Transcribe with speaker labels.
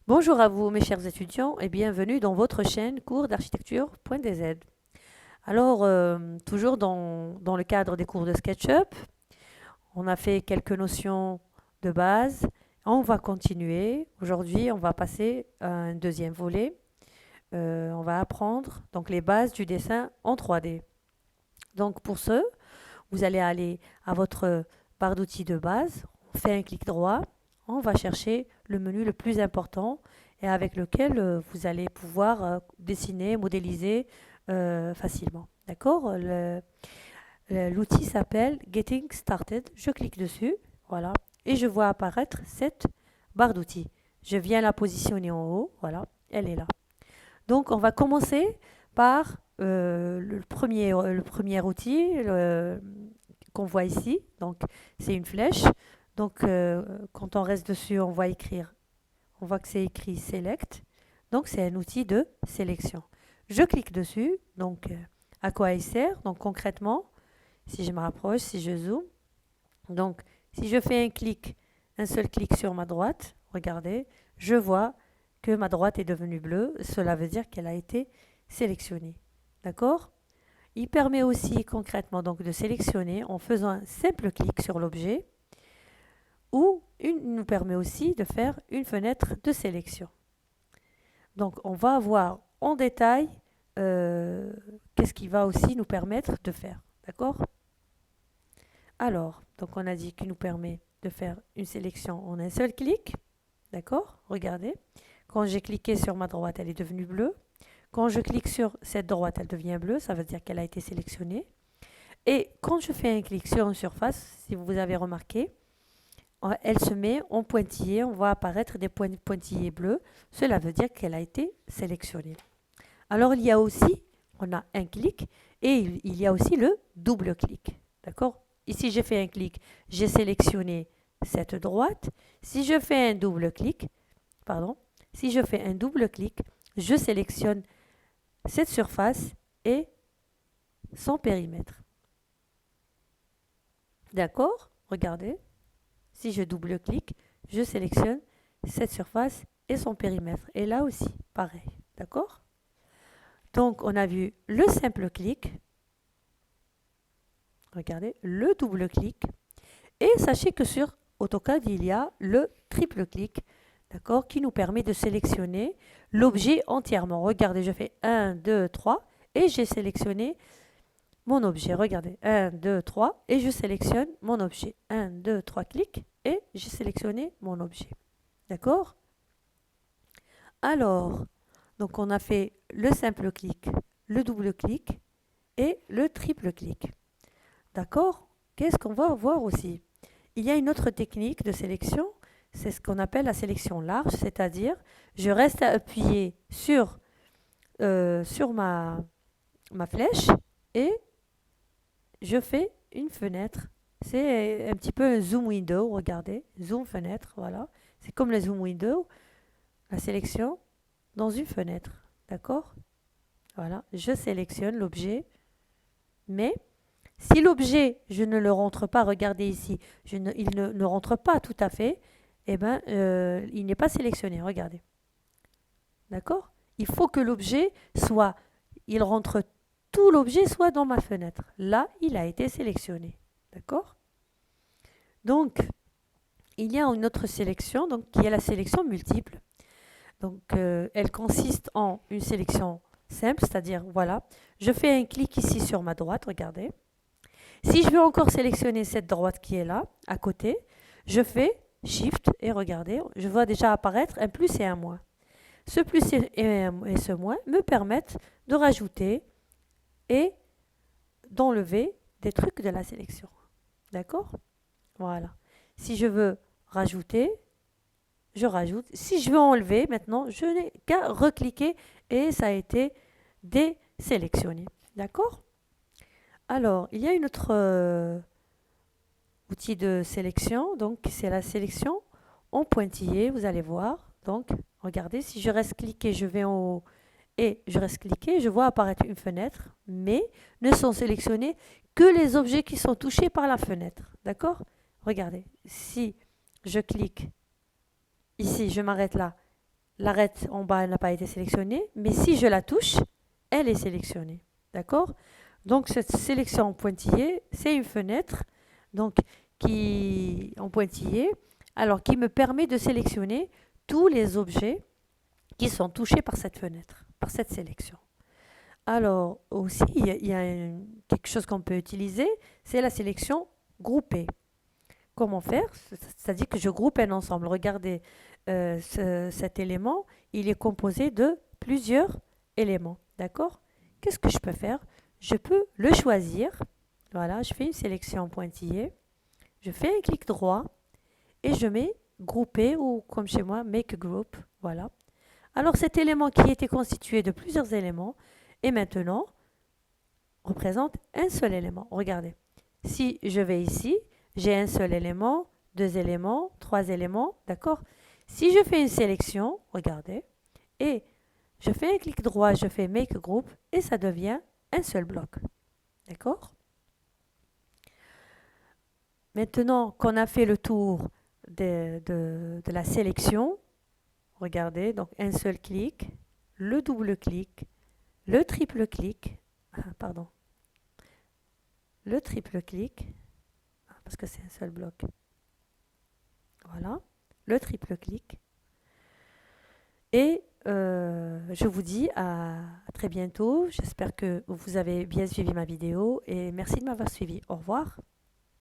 Speaker 1: Bonjour à vous, mes chers étudiants, et bienvenue dans votre chaîne cours d'architecture.dz. Alors, toujours dans le cadre des cours de SketchUp, on a fait quelques notions de base. On va continuer. Aujourd'hui, on va passer à un deuxième volet. On va apprendre donc les bases du dessin en 3D. Donc, pour ce, vous allez aller à votre barre d'outils de base, on fait un clic droit, on va chercher le menu le plus important et avec lequel vous allez pouvoir dessiner, modéliser facilement. D'accord? L'outil s'appelle Getting Started. Je clique dessus, voilà, et je vois apparaître cette barre d'outils. Je viens la positionner en haut, voilà, elle est là. Donc, on va commencer par le premier outil qu'on voit ici. Donc, c'est une flèche. Donc, quand on reste dessus, on va écrire. On voit que c'est écrit Select. Donc, c'est un outil de sélection. Je clique dessus. Donc, à quoi il sert? Donc, concrètement, si je me rapproche, si je zoome. Donc, si je fais un seul clic sur ma droite, regardez, je vois que ma droite est devenue bleue. Cela veut dire qu'elle a été sélectionnée. D'accord? Il permet aussi concrètement donc de sélectionner en faisant un simple clic sur l'objet ou il nous permet aussi de faire une fenêtre de sélection. Donc on va voir en détail qu'est-ce qui va aussi nous permettre de faire. D'accord? Alors, donc on a dit qu'il nous permet de faire une sélection en un seul clic. D'accord? Regardez. Quand j'ai cliqué sur ma droite, elle est devenue bleue. Quand je clique sur cette droite, elle devient bleue. Ça veut dire qu'elle a été sélectionnée. Et quand je fais un clic sur une surface, si vous avez remarqué, elle se met en pointillé. On voit apparaître des pointillés bleus. Cela veut dire qu'elle a été sélectionnée. Alors, il y a aussi, on a un clic et il y a aussi le double clic. D'accord? Ici, j'ai fait un clic, j'ai sélectionné cette droite. Si je fais un double clic, pardon, si je fais un double clic, je sélectionne cette surface et son périmètre. D'accord? Regardez. Si je double-clique, je sélectionne cette surface et son périmètre. Et là aussi, pareil. D'accord? Donc, on a vu le simple clic. Regardez, le double-clic. Et sachez que sur AutoCAD, il y a le triple clic, d'accord, qui nous permet de sélectionner l'objet entièrement. Regardez, je fais 1, 2, 3 et j'ai sélectionné mon objet. Regardez, 1, 2, 3 et je sélectionne mon objet. 1, 2, 3 clics et j'ai sélectionné mon objet. D'accord? Alors, donc on a fait le simple clic, le double clic et le triple clic. D'accord? Qu'est-ce qu'on va voir aussi? Il y a une autre technique de sélection, c'est ce qu'on appelle la sélection large, c'est-à-dire je reste appuyé sur ma flèche et je fais une fenêtre. C'est un petit peu un zoom window, regardez, zoom fenêtre, voilà. C'est comme le zoom window, la sélection dans une fenêtre, d'accord? Voilà, je sélectionne l'objet, mais si l'objet, je ne le rentre pas, regardez ici, il ne rentre pas tout à fait, eh ben, il n'est pas sélectionné, regardez. D'accord? Il faut que l'objet soit, il rentre, tout l'objet soit dans ma fenêtre. Là, il a été sélectionné. D'accord? Donc, il y a une autre sélection, donc, qui est la sélection multiple. Donc, elle consiste en une sélection simple, c'est-à-dire, voilà, je fais un clic ici sur ma droite, regardez. Si je veux encore sélectionner cette droite qui est là, à côté, je fais Shift et regardez, je vois déjà apparaître un plus et un moins. Ce plus et ce moins me permettent de rajouter et d'enlever des trucs de la sélection. D'accord? Voilà. Si je veux rajouter, je rajoute. Si je veux enlever, maintenant, je n'ai qu'à recliquer et ça a été désélectionné. D'accord? Alors, il y a une autre outil de sélection, donc c'est la sélection en pointillé, vous allez voir. Donc, regardez, si je reste cliqué, je vais en haut et je reste cliqué, je vois apparaître une fenêtre, mais ne sont sélectionnés que les objets qui sont touchés par la fenêtre. D'accord? Regardez, si je clique ici, je m'arrête là, l'arête en bas, elle n'a pas été sélectionnée, mais si je la touche, elle est sélectionnée. D'accord? Donc cette sélection en pointillé, c'est une fenêtre donc, en pointillé, alors qui me permet de sélectionner tous les objets qui sont touchés par cette fenêtre, par cette sélection. Alors aussi, quelque chose qu'on peut utiliser, c'est la sélection groupée. Comment faire? C'est-à-dire que je groupe un ensemble. Regardez, cet élément, il est composé de plusieurs éléments. D'accord? Qu'est-ce que je peux faire? Je peux le choisir. Voilà, je fais une sélection pointillée. Je fais un clic droit et je mets grouper ou comme chez moi, make group. Voilà. Alors cet élément qui était constitué de plusieurs éléments et maintenant représente un seul élément. Regardez. Si je vais ici, j'ai un seul élément, deux éléments, trois éléments, d'accord? Si je fais une sélection, regardez, et je fais un clic droit, je fais Make Group, et ça devient un seul bloc, d'accord? Maintenant qu'on a fait le tour de la sélection, regardez, donc un seul clic, le double clic, le triple clic, pardon, le triple clic, parce que c'est un seul bloc. Voilà, le triple clic. Et je vous dis à très bientôt. J'espère que vous avez bien suivi ma vidéo et merci de m'avoir suivi. Au revoir.